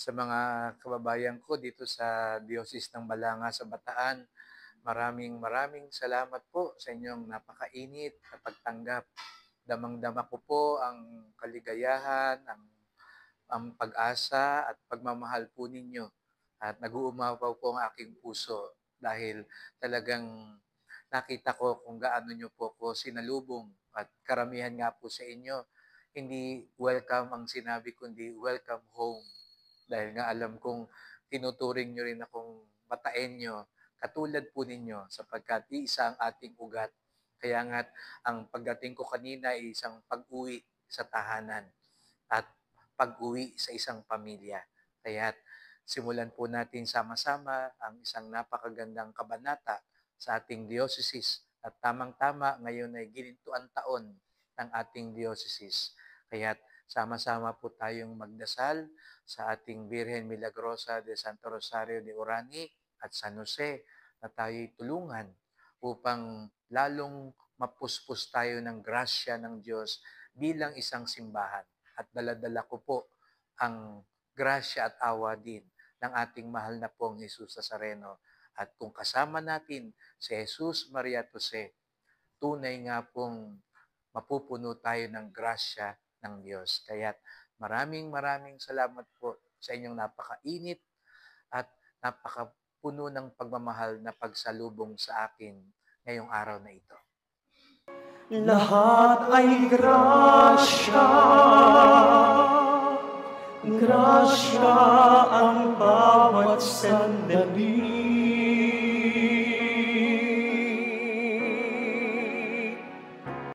sa mga kababayan ko dito sa Diocese ng Balanga sa Bataan. Maraming maraming salamat po sa inyong napakainit na pagtanggap. Damang-dama ko po ang kaligayahan, ang pag-asa at pagmamahal po ninyo. At nag-uumapaw po ang aking puso dahil talagang nakita ko kung gaano nyo po ko sinalubong at karamihan nga po sa inyo. Hindi welcome ang sinabi kundi welcome home. Dahil nga alam kong tinuturing nyo rin akong Bataenyo, katulad po ninyo sapagkat iisa ang ating ugat. Kaya nga ang pagdating ko kanina ay isang pag-uwi sa tahanan at pag-uwi sa isang pamilya. Kaya simulan po natin sama-sama ang isang napakagandang kabanata sa ating diocese. At tamang-tama ngayon ay ginintuan taon ng ating diocese. Kaya sama-sama po tayong magdasal sa ating Birhen Milagrosa de Santo Rosario de Orani at San Jose na tayo'y tulungan upang lalong mapuspos tayo ng grasya ng Diyos bilang isang simbahan. At daladala ko po ang grasya at awa din ng ating mahal na pong Jesus Nazareno. At kung kasama natin si Jesus, Maria at Jose, tunay nga pong mapupuno tayo ng grasya ng Diyos. Kaya maraming maraming salamat po sa inyong napakainit at napakapuno ng pagmamahal na pagsalubong sa akin ngayong araw na ito. Lahat ay grasya, grasya ang bawat sandali.